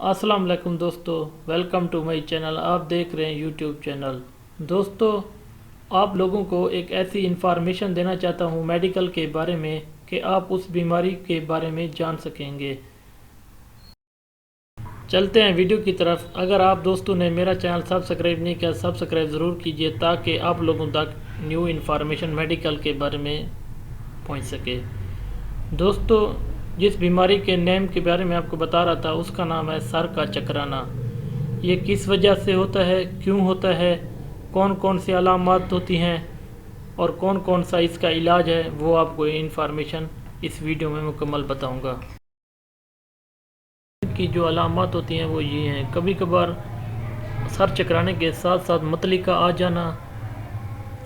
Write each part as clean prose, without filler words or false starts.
अस्सलाम वालेकुम दोस्तों, वेलकम टू माय चैनल। आप देख रहे हैं यूट्यूब चैनल। दोस्तों, आप लोगों को एक ऐसी इंफॉर्मेशन देना चाहता हूं मेडिकल के बारे में कि आप उस बीमारी के बारे में जान सकेंगे। चलते हैं वीडियो की तरफ। अगर आप दोस्तों ने मेरा चैनल सब्सक्राइब नहीं किया, सब्सक्राइब ज़रूर कीजिए ताकि आप लोगों तक न्यू इन्फॉर्मेशन मेडिकल के बारे में पहुंच सके। दोस्तों, जिस बीमारी के नेम के बारे में आपको बता रहा था उसका नाम है सर का चकराना। ये किस वजह से होता है, क्यों होता है, कौन कौन सी अलामत होती हैं और कौन कौन सा इसका इलाज है, वो आपको इन्फॉर्मेशन इस वीडियो में मुकम्मल बताऊंगा। की जो अलामत होती हैं वो ये हैं। कभी कभार सर चकराने के साथ साथ मतली का आ जाना,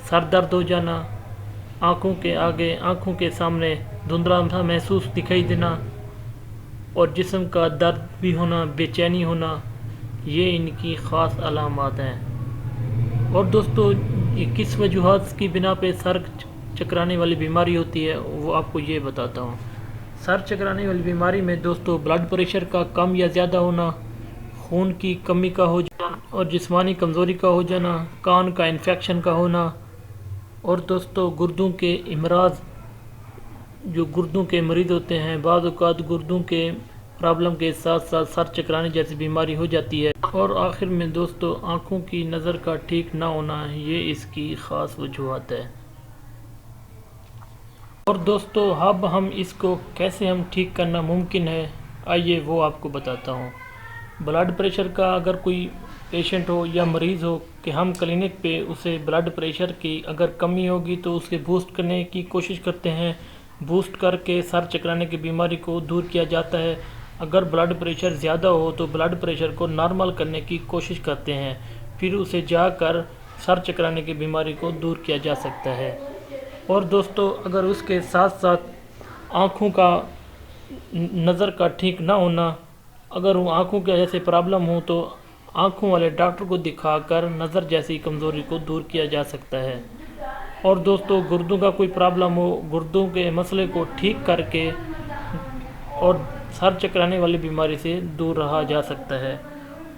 सर दर्द हो जाना, आँखों के आगे, आँखों के सामने धुंधला सा महसूस दिखाई देना और जिस्म का दर्द भी होना, बेचैनी होना, ये इनकी ख़ास अलामत हैं। और दोस्तों, ये किस वजूहत की बिना पे सर चकराने वाली बीमारी होती है वो आपको ये बताता हूँ। सर चकराने वाली बीमारी में दोस्तों ब्लड प्रेशर का कम या ज़्यादा होना, खून की कमी का हो जाना और जिस्मानी कमज़ोरी का हो जाना, कान का इन्फेक्शन का होना और दोस्तों गुर्दों के इमराज, जो गुर्दों के मरीज़ होते हैं, बाद औक़ात गुर्दों के प्रॉब्लम के साथ साथ सर चकराने जैसी बीमारी हो जाती है। और आखिर में दोस्तों आँखों की नज़र का ठीक ना होना, ये इसकी ख़ास वजूहत है। और दोस्तों अब हम इसको कैसे हम ठीक करना मुमकिन है, आइए वो आपको बताता हूँ। ब्लड प्रेशर का अगर कोई पेशेंट हो या मरीज़ हो कि हम क्लिनिक पे उसे ब्लड प्रेशर की अगर कमी होगी तो उसके बूस्ट करने की कोशिश करते हैं। बूस्ट करके सर चकराने की बीमारी को दूर किया जाता है। अगर ब्लड प्रेशर ज़्यादा हो तो ब्लड प्रेशर को नॉर्मल करने की कोशिश करते हैं, फिर उसे जाकर सर चकराने की बीमारी को दूर किया जा सकता है। और दोस्तों अगर उसके साथ साथ आँखों का नज़र का ठीक ना होना, अगर वो आँखों के जैसे प्रॉब्लम हो तो आँखों वाले डॉक्टर को दिखाकर नज़र जैसी कमज़ोरी को दूर किया जा सकता है। और दोस्तों गुर्दों का कोई प्रॉब्लम हो, गुर्दों के मसले को ठीक करके और सर चकराने वाली बीमारी से दूर रहा जा सकता है।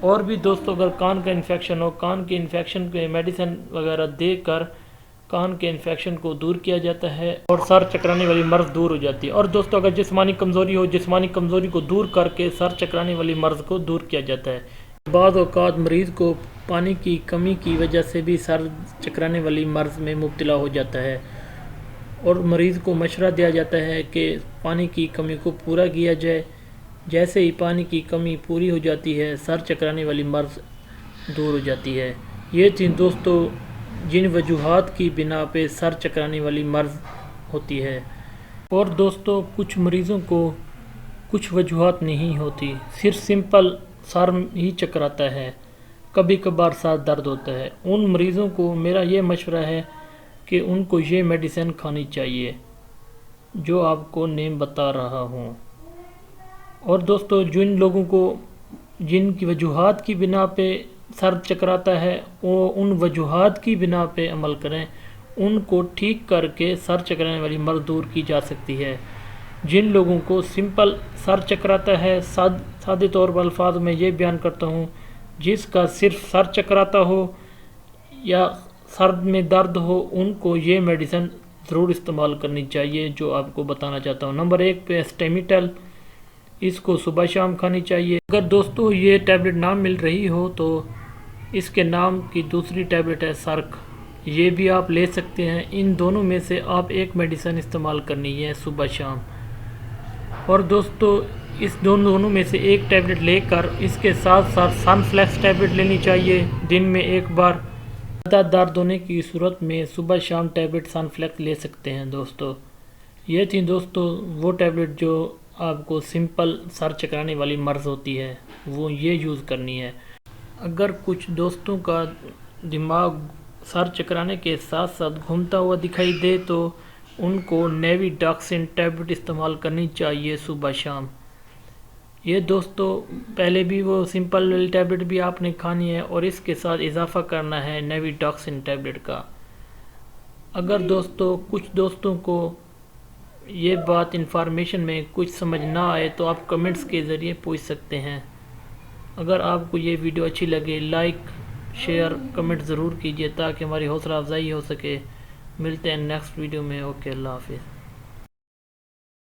और भी दोस्तों अगर कान का इन्फेक्शन हो, कान के इन्फेक्शन के मेडिसिन वगैरह देकर कान के इन्फेक्शन को दूर किया जाता है और सर चकराने वाली मर्ज़ दूर हो जाती है। और दोस्तों अगर जिस्मानी कमज़ोरी हो, जिस्मानी कमज़ोरी को दूर करके सर चकराने वाली मर्ज़ को दूर किया जाता है। बाद औक़ात मरीज़ को पानी की कमी की वजह से भी सर चकराने वाली मर्ज़ में मुब्तला हो जाता है और मरीज़ को मशवरा दिया जाता है कि पानी की कमी को पूरा किया जाए। जैसे ही पानी की कमी पूरी हो जाती है सर चकराने वाली मर्ज़ दूर हो जाती है। ये थी दोस्तों जिन वजूहात की बिना पे सर चकराने वाली मर्ज़ होती है। और दोस्तों कुछ मरीज़ों को कुछ वजूहात नहीं होती, सिर्फ सिंपल सर ही चकराता है, कभी कभार सर दर्द होता है। उन मरीज़ों को मेरा ये मशवरा है कि उनको ये मेडिसिन खानी चाहिए जो आपको नेम बता रहा हूँ। और दोस्तों जिन लोगों को जिनकी वजूहात की बिना पे सर चकराता है वो उन वजूहात की बिना पे अमल करें, उनको ठीक करके सर चकराने वाली मर्ज़ दूर की जा सकती है। जिन लोगों को सिंपल सर चकराता है, सादे तौर पर अल्फाज में ये बयान करता हूँ, जिसका सिर्फ सर चकराता हो या सर में दर्द हो, उनको ये मेडिसिन ज़रूर इस्तेमाल करनी चाहिए जो आपको बताना चाहता हूँ। नंबर 1 पे स्टेमिटल, इसको सुबह शाम खानी चाहिए। अगर दोस्तों ये टैबलेट ना मिल रही हो तो इसके नाम की दूसरी टैबलेट है सर्क, ये भी आप ले सकते हैं। इन दोनों में से आप एक मेडिसिन इस्तेमाल करनी है सुबह शाम। और दोस्तों इस दोनों में से एक टैबलेट लेकर इसके साथ साथ सनफ्लेक्स टैबलेट लेनी चाहिए दिन में एक बार। ज़्यादा दर्द होने की सूरत में सुबह शाम टैबलेट सनफ्लेक्स ले सकते हैं। दोस्तों ये थी दोस्तों वो टैबलेट जो आपको सिंपल सर चकराने वाली मर्ज़ होती है वो ये यूज़ करनी है। अगर कुछ दोस्तों का दिमाग सर चकराने के साथ साथ घूमता हुआ दिखाई दे तो उनको नेविडॉक्सिन टैबलेट इस्तेमाल करनी चाहिए सुबह शाम। ये दोस्तों पहले भी वो सिंपल वाली टैबलेट भी आपने खानी है और इसके साथ इजाफ़ा करना है नेविडॉक्सिन टैबलेट का। अगर दोस्तों कुछ दोस्तों को ये बात इन्फॉर्मेशन में कुछ समझ ना आए तो आप कमेंट्स के ज़रिए पूछ सकते हैं। اگر آپ کو یہ ویڈیو اچھی لگے لائک شیئر کمنٹ ضرور کیجیے تاکہ ہماری حوصلہ افزائی ہو سکے۔ ملتے ہیں نیکسٹ ویڈیو میں۔ اوکے، اللہ حافظ۔